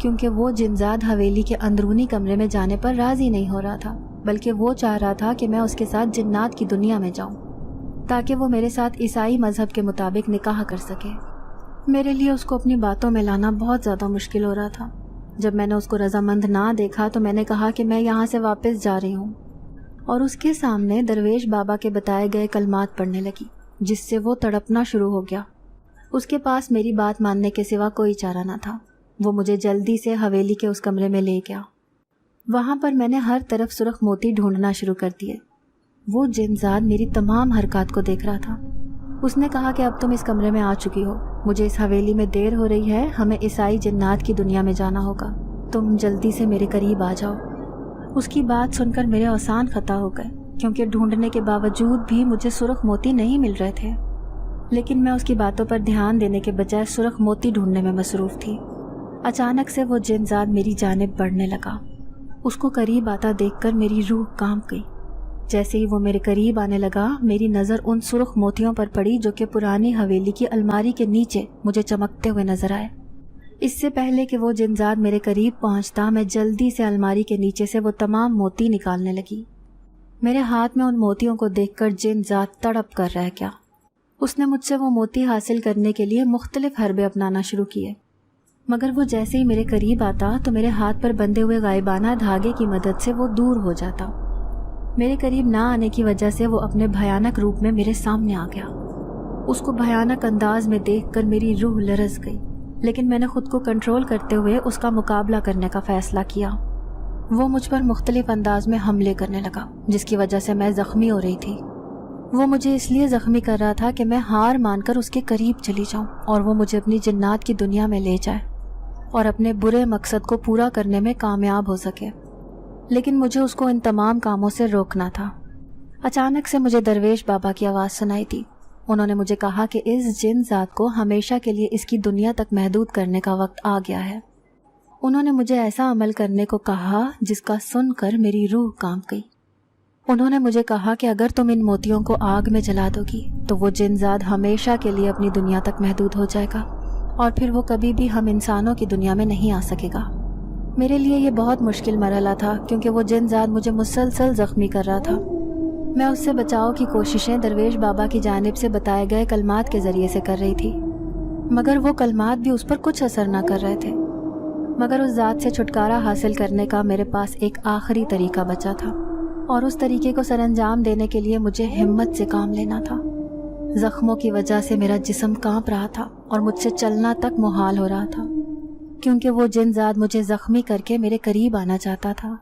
کیونکہ وہ جن ذات حویلی کے اندرونی کمرے میں جانے پر راضی نہیں ہو رہا تھا، بلکہ وہ چاہ رہا تھا کہ میں اس کے ساتھ جنات کی دنیا میں جاؤں تاکہ وہ میرے ساتھ عیسائی مذہب کے مطابق نکاح کر سکے۔ میرے لیے اس کو اپنی باتوں میں لانا بہت زیادہ مشکل ہو رہا تھا۔ جب میں نے اس کو رضامند نہ دیکھا تو میں نے کہا کہ میں یہاں سے واپس جا رہی ہوں، اور اس کے سامنے درویش بابا کے بتائے گئے کلمات پڑھنے لگی، جس سے وہ تڑپنا شروع ہو گیا۔ اس کے پاس میری بات ماننے کے سوا کوئی چارہ نہ تھا۔ وہ مجھے جلدی سے حویلی کے اس کمرے میں لے گیا۔ وہاں پر میں نے ہر طرف سرخ موتی ڈھونڈنا شروع کر دیے۔ وہ جن ذات میری تمام حرکات کو دیکھ رہا تھا۔ اس نے کہا کہ اب تم اس کمرے میں آ چکی ہو، مجھے اس حویلی میں دیر ہو رہی ہے، ہمیں عیسائی جنات کی دنیا میں جانا ہوگا، تم جلدی سے میرے قریب آ جاؤ۔ اس کی بات سن کر میرے اوسان خطا ہو گئے، کیونکہ ڈھونڈنے کے باوجود بھی مجھے سرخ موتی نہیں مل رہے تھے، لیکن میں اس کی باتوں پر دھیان دینے کے بجائے سرخ موتی ڈھونڈنے میں مصروف تھی۔ اچانک سے وہ جن ذات میری جانب بڑھنے لگا۔ اس کو قریب آتا دیکھ کر میری روح کانپ گئی۔ جیسے ہی وہ میرے قریب آنے لگا، میری نظر ان سرخ موتیوں پر پڑی جو کہ پرانی حویلی کی الماری کے نیچے مجھے چمکتے ہوئے نظر آئے۔ اس سے پہلے کہ وہ جن ذات میرے قریب پہنچتا، میں جلدی سے الماری کے نیچے سے وہ تمام موتی نکالنے لگی۔ میرے ہاتھ میں ان موتیوں کو دیکھ کر جن ذات تڑپ کر رہ گیا۔ اس نے مجھ سے وہ موتی حاصل کرنے کے لیے مختلف حربے اپنانا شروع کیے، مگر وہ جیسے ہی میرے قریب آتا تو میرے ہاتھ پر بندھے ہوئے غائبانہ دھاگے کی مدد سے وہ دور ہو جاتا۔ میرے قریب نہ آنے کی وجہ سے وہ اپنے بھیانک روپ میں میرے سامنے آ گیا۔ اس کو بھیانک انداز میں دیکھ کر میری روح لرز گئی، لیکن میں نے خود کو کنٹرول کرتے ہوئے اس کا مقابلہ کرنے کا فیصلہ کیا۔ وہ مجھ پر مختلف انداز میں حملے کرنے لگا، جس کی وجہ سے میں زخمی ہو رہی تھی۔ وہ مجھے اس لیے زخمی کر رہا تھا کہ میں ہار مان کر اس کے قریب چلی جاؤں اور وہ مجھے اپنی جنات کی دنیا میں لے جائے اور اپنے برے مقصد کو پورا کرنے میں کامیاب ہو سکے، لیکن مجھے اس کو ان تمام کاموں سے روکنا تھا۔ اچانک سے مجھے درویش بابا کی آواز سنائی دی۔ انہوں نے مجھے کہا کہ اس جن ذات کو ہمیشہ کے لیے اس کی دنیا تک محدود کرنے کا وقت آ گیا ہے۔ انہوں نے مجھے ایسا عمل کرنے کو کہا جس کا سن کر میری روح کانپ گئی۔ انہوں نے مجھے کہا کہ اگر تم ان موتیوں کو آگ میں جلا دو گی تو وہ جن ذات ہمیشہ کے لیے اپنی دنیا تک محدود ہو جائے گا اور پھر وہ کبھی بھی ہم انسانوں کی دنیا میں نہیں آ سکے گا۔ میرے لیے یہ بہت مشکل مرحلہ تھا کیونکہ وہ جن ذات مجھے مسلسل زخمی کر رہا تھا۔ میں اس سے بچاؤ کی کوششیں درویش بابا کی جانب سے بتائے گئے کلمات کے ذریعے سے کر رہی تھی، مگر وہ کلمات بھی اس پر کچھ اثر نہ کر رہے تھے۔ مگر اس ذات سے چھٹکارا حاصل کرنے کا میرے پاس ایک آخری طریقہ بچا تھا، اور اس طریقے کو سر انجام دینے کے لیے مجھے ہمت سے کام لینا تھا۔ زخموں کی وجہ سے میرا جسم کانپ رہا تھا اور مجھ سے چلنا تک محال ہو رہا تھا، کیونکہ وہ جن ذات مجھے زخمی کر کے میرے قریب آنا چاہتا تھا،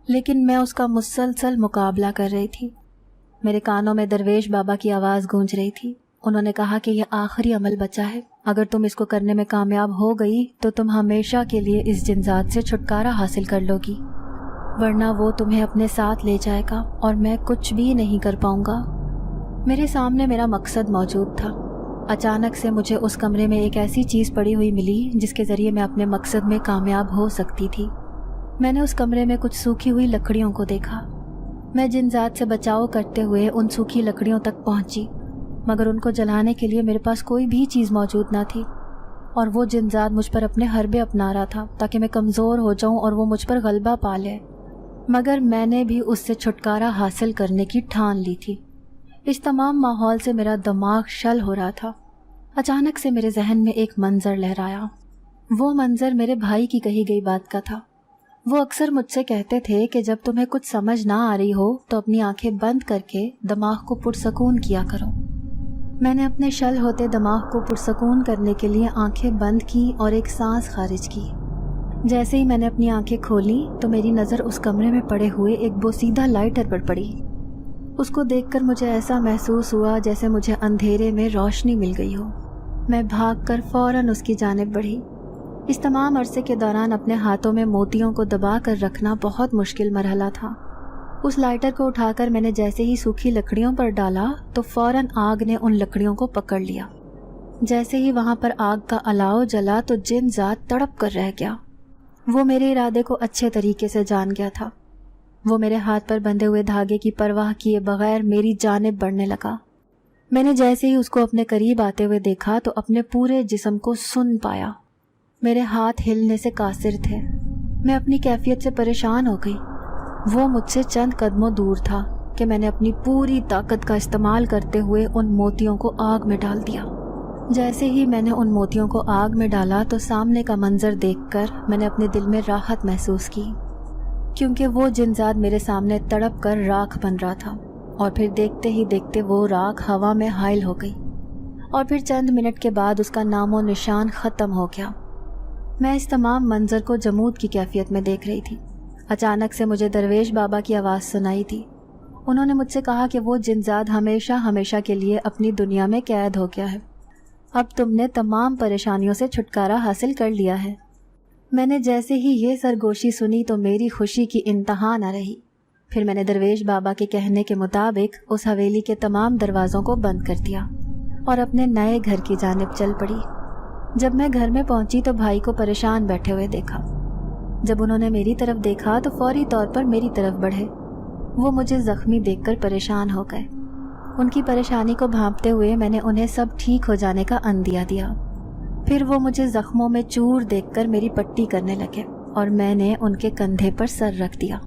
لیکن میں اس کا مسلسل مقابلہ کر رہی تھی۔ میرے کانوں میں درویش بابا کی آواز گونج رہی تھی۔ انہوں نے کہا کہ یہ آخری عمل بچا ہے، اگر تم اس کو کرنے میں کامیاب ہو گئی تو تم ہمیشہ کے لیے اس جن ذات سے چھٹکارا حاصل کر لو گی، ورنہ وہ تمہیں اپنے ساتھ لے جائے گا اور میں کچھ بھی نہیں کر پاؤں گا۔ میرے سامنے میرا مقصد موجود تھا۔ اچانک سے مجھے اس کمرے میں ایک ایسی چیز پڑی ہوئی ملی جس کے ذریعے میں اپنے مقصد میں کامیاب ہو سکتی تھی۔ میں نے اس کمرے میں کچھ سوکھی ہوئی لکڑیوں کو دیکھا۔ میں جن ذات سے بچاؤ کرتے ہوئے ان سوکھی لکڑیوں تک پہنچی، مگر ان کو جلانے کے لیے میرے پاس کوئی بھی چیز موجود نہ تھی، اور وہ جن ذات مجھ پر اپنے حربے اپنا رہا تھا تاکہ میں کمزور ہو جاؤں اور وہ مجھ پر غلبہ پا لے۔ مگر میں نے بھی اس سے چھٹکارا حاصل کرنے کی ٹھان لی تھی۔ اس تمام ماحول سے میرا دماغ شل ہو رہا تھا۔ اچانک سے میرے ذہن میں ایک منظر لہرایا۔ وہ منظر میرے بھائی کی کہی گئی بات کا تھا۔ وہ اکثر مجھ سے کہتے تھے کہ جب تمہیں کچھ سمجھ نہ آ رہی ہو تو اپنی آنکھیں بند کر کے دماغ کو پرسکون کیا کرو۔ میں نے اپنے شل ہوتے دماغ کو پرسکون کرنے کے لیے آنکھیں بند کی اور ایک سانس خارج کی۔ جیسے ہی میں نے اپنی آنکھیں کھولی تو میری نظر اس کمرے میں پڑے ہوئے ایک بوسیدہ لائٹر پر پڑی۔ اس کو دیکھ کر مجھے ایسا محسوس ہوا جیسے مجھے اندھیرے میں روشنی مل گئی ہو۔ میں بھاگ کر فوراً اس کی جانب بڑھی۔ اس تمام عرصے کے دوران اپنے ہاتھوں میں موتیوں کو دبا کر رکھنا بہت مشکل مرحلہ تھا۔ اس لائٹر کو اٹھا کر میں نے جیسے ہی سوکھی لکڑیوں پر ڈالا تو فوراً آگ نے ان لکڑیوں کو پکڑ لیا۔ جیسے ہی وہاں پر آگ کا الاؤ جلا تو جن ذات تڑپ کر رہ گیا۔ وہ میرے ارادے کو اچھے طریقے سے جان گیا تھا۔ وہ میرے ہاتھ پر بندھے ہوئے دھاگے کی پرواہ کیے بغیر میری جانب بڑھنے لگا۔ میں نے جیسے ہی اس کو اپنے قریب آتے ہوئے دیکھا تو اپنے پورے جسم کو سن پایا۔ میرے ہاتھ ہلنے سے قاصر تھے۔ میں اپنی کیفیت سے پریشان ہو گئی۔ وہ مجھ سے چند قدموں دور تھا کہ میں نے اپنی پوری طاقت کا استعمال کرتے ہوئے ان موتیوں کو آگ میں ڈال دیا۔ جیسے ہی میں نے ان موتیوں کو آگ میں ڈالا تو سامنے کا منظر دیکھ کر میں نے اپنے دل میں راحت محسوس کی، کیونکہ وہ جن ذات میرے سامنے تڑپ کر راکھ بن رہا تھا، اور پھر دیکھتے ہی دیکھتے وہ راکھ ہوا میں حائل ہو گئی، اور پھر چند منٹ کے بعد اس کا نام و نشان ختم ہو گیا۔ میں اس تمام منظر کو جمود کی کیفیت میں دیکھ رہی تھی۔ اچانک سے مجھے درویش بابا کی آواز سنائی دی۔ انہوں نے مجھ سے کہا کہ وہ جن ذات ہمیشہ ہمیشہ کے لیے اپنی دنیا میں قید ہو گیا ہے۔ اب تم نے تمام پریشانیوں سے چھٹکارا حاصل کر لیا ہے۔ میں نے جیسے ہی یہ سرگوشی سنی تو میری خوشی کی انتہا نہ رہی۔ پھر میں نے درویش بابا کے کہنے کے مطابق اس حویلی کے تمام دروازوں کو بند کر دیا اور اپنے نئے گھر کی جانب چل پڑی۔ جب میں گھر میں پہنچی تو بھائی کو پریشان بیٹھے ہوئے دیکھا۔ جب انہوں نے میری طرف دیکھا تو فوری طور پر میری طرف بڑھے۔ وہ مجھے زخمی دیکھ کر پریشان ہو گئے۔ ان کی پریشانی کو بھانپتے ہوئے میں نے انہیں سب ٹھیک ہو جانے کا عندیہ دیا۔ پھر وہ مجھے زخموں میں چور دیکھ کر میری پٹی کرنے لگے اور میں نے ان کے کندھے پر سر رکھ دیا۔